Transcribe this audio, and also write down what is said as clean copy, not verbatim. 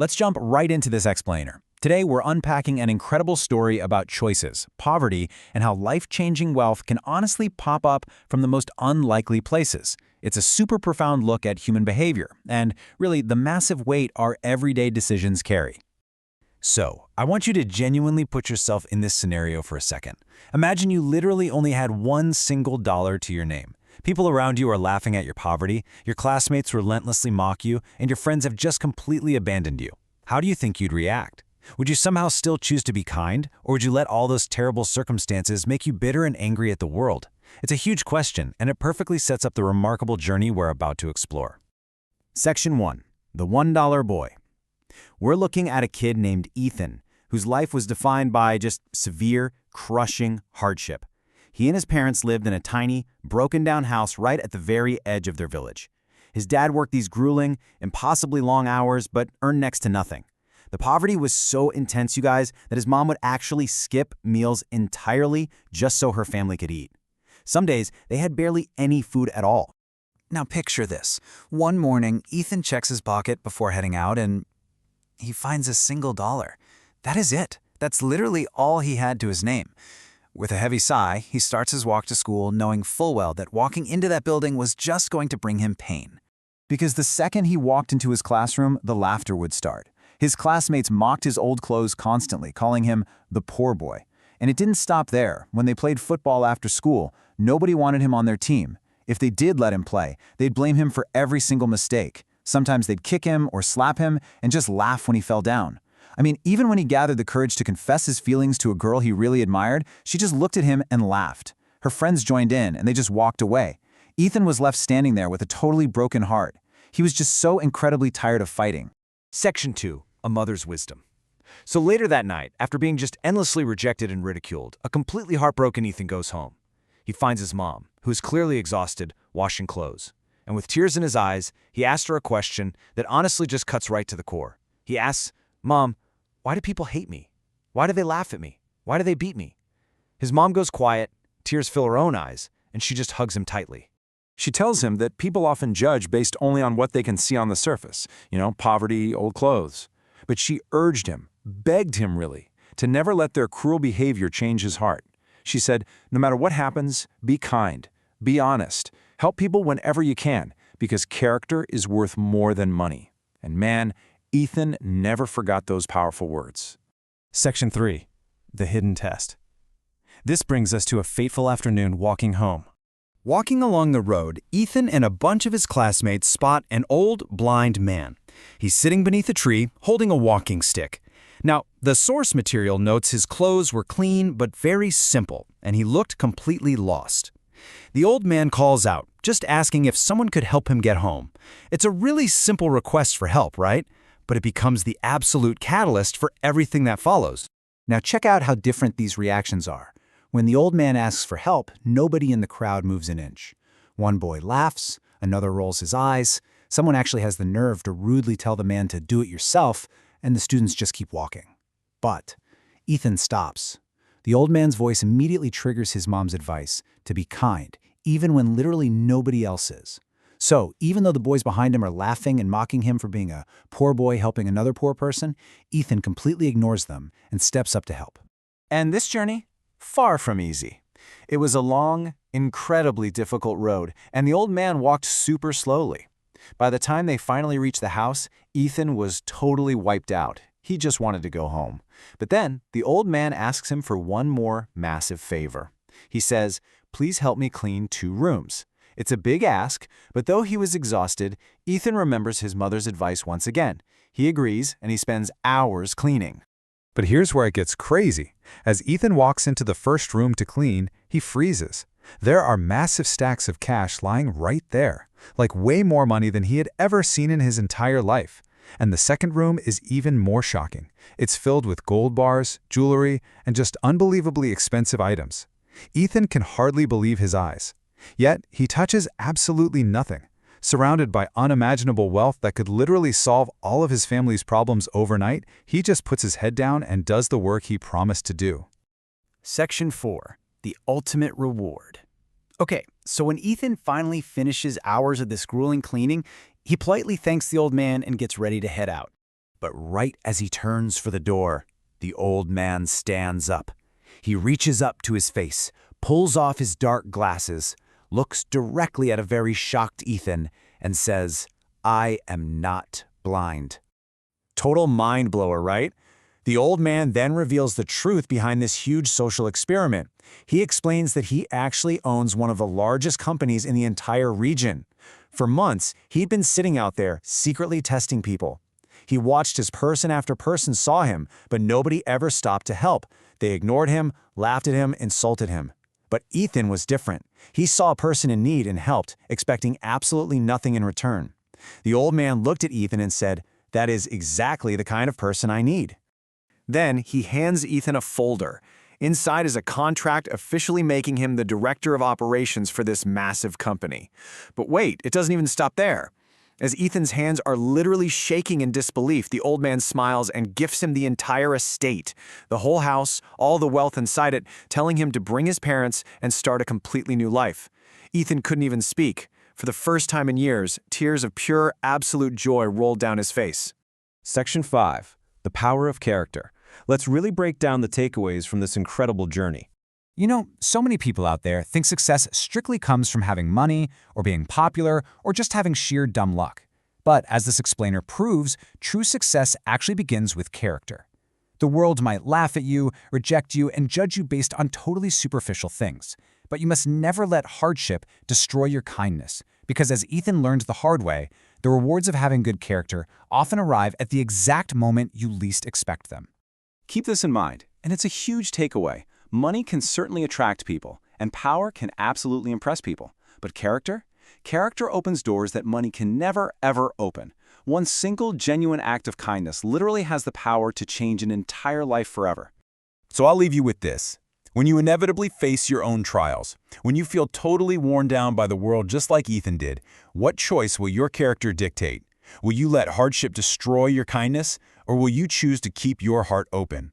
Let's jump right into this explainer. Today, we're unpacking an incredible story about choices, poverty, and how life-changing wealth can honestly pop up from the most unlikely places. It's a super profound look at human behavior, and really the massive weight our everyday decisions carry. So, I want you to genuinely put yourself in this scenario for a second. Imagine you literally only had one single dollar to your name. People around you are laughing at your poverty, your classmates relentlessly mock you, and your friends have just completely abandoned you. How do you think you'd react? Would you somehow still choose to be kind, or would you let all those terrible circumstances make you bitter and angry at the world? It's a huge question, and it perfectly sets up the remarkable journey we're about to explore. Section 1. The $1 Boy. We're looking at a kid named Ethan, whose life was defined by just severe, crushing hardship. He and his parents lived in a tiny, broken-down house right at the very edge of their village. His dad worked these grueling, impossibly long hours, but earned next to nothing. The poverty was so intense, you guys, that his mom would actually skip meals entirely just so her family could eat. Some days, they had barely any food at all. Now picture this. One morning, Ethan checks his pocket before heading out and he finds a single dollar. That is it. That's literally all he had to his name. With a heavy sigh, he starts his walk to school knowing full well that walking into that building was just going to bring him pain. Because the second he walked into his classroom, the laughter would start. His classmates mocked his old clothes constantly, calling him the poor boy. And it didn't stop there. When they played football after school, nobody wanted him on their team. If they did let him play, they'd blame him for every single mistake. Sometimes they'd kick him or slap him and just laugh when he fell down. I mean, even when he gathered the courage to confess his feelings to a girl he really admired, she just looked at him and laughed. Her friends joined in and they just walked away. Ethan was left standing there with a totally broken heart. He was just so incredibly tired of fighting. Section 2. A Mother's Wisdom. So later that night, after being just endlessly rejected and ridiculed, a completely heartbroken Ethan goes home. He finds his mom, who is clearly exhausted, washing clothes. And with tears in his eyes, he asks her a question that honestly just cuts right to the core. He asks, "Mom, why do people hate me? Why do they laugh at me? Why do they beat me?" His mom goes quiet, tears fill her own eyes, and she just hugs him tightly. She tells him that people often judge based only on what they can see on the surface, poverty, old clothes. But she urged him, begged him really, to never let their cruel behavior change his heart. She said, no matter what happens, be kind, be honest, help people whenever you can, because character is worth more than money. And man, Ethan never forgot those powerful words. Section 3. The Hidden Test. This brings us to a fateful afternoon walking home. Walking along the road, Ethan and a bunch of his classmates spot an old, blind man. He's sitting beneath a tree, holding a walking stick. Now, the source material notes his clothes were clean but very simple, and he looked completely lost. The old man calls out, just asking if someone could help him get home. It's a really simple request for help, right? But it becomes the absolute catalyst for everything that follows. Now check out how different these reactions are. When the old man asks for help, nobody in the crowd moves an inch. One boy laughs, another rolls his eyes, someone actually has the nerve to rudely tell the man to do it yourself, and the students just keep walking. But Ethan stops. The old man's voice immediately triggers his mom's advice to be kind, even when literally nobody else is. So, even though the boys behind him are laughing and mocking him for being a poor boy helping another poor person, Ethan completely ignores them and steps up to help. And this journey? Far from easy. It was a long, incredibly difficult road, and the old man walked super slowly. By the time they finally reached the house, Ethan was totally wiped out. He just wanted to go home. But then, the old man asks him for one more massive favor. He says, "Please help me clean 2 rooms." It's a big ask, but though he was exhausted, Ethan remembers his mother's advice once again. He agrees, and he spends hours cleaning. But here's where it gets crazy. As Ethan walks into the first room to clean, he freezes. There are massive stacks of cash lying right there, like way more money than he had ever seen in his entire life. And the second room is even more shocking. It's filled with gold bars, jewelry, and just unbelievably expensive items. Ethan can hardly believe his eyes. Yet, he touches absolutely nothing. Surrounded by unimaginable wealth that could literally solve all of his family's problems overnight, he just puts his head down and does the work he promised to do. Section 4. The Ultimate Reward. Okay, so when Ethan finally finishes hours of this grueling cleaning, he politely thanks the old man and gets ready to head out. But right as he turns for the door, the old man stands up. He reaches up to his face, pulls off his dark glasses, looks directly at a very shocked Ethan, and says, "I am not blind." Total mind blower, right? The old man then reveals the truth behind this huge social experiment. He explains that he actually owns one of the largest companies in the entire region. For months, he'd been sitting out there, secretly testing people. He watched as person after person saw him, but nobody ever stopped to help. They ignored him, laughed at him, insulted him. But Ethan was different. He saw a person in need and helped, expecting absolutely nothing in return. The old man looked at Ethan and said, "That is exactly the kind of person I need." Then he hands Ethan a folder. Inside is a contract officially making him the director of operations for this massive company. But wait, it doesn't even stop there. As Ethan's hands are literally shaking in disbelief, the old man smiles and gifts him the entire estate, the whole house, all the wealth inside it, telling him to bring his parents and start a completely new life. Ethan couldn't even speak. For the first time in years, tears of pure, absolute joy rolled down his face. Section 5. The Power of Character. Let's really break down the takeaways from this incredible journey. You know, so many people out there think success strictly comes from having money, or being popular, or just having sheer dumb luck. But as this explainer proves, true success actually begins with character. The world might laugh at you, reject you, and judge you based on totally superficial things. But you must never let hardship destroy your kindness, because as Ethan learned the hard way, the rewards of having good character often arrive at the exact moment you least expect them. Keep this in mind, and it's a huge takeaway. Money can certainly attract people, and power can absolutely impress people. But character? Character opens doors that money can never, ever open. One single, genuine act of kindness literally has the power to change an entire life forever. So I'll leave you with this. When you inevitably face your own trials, when you feel totally worn down by the world just like Ethan did, what choice will your character dictate? Will you let hardship destroy your kindness, or will you choose to keep your heart open?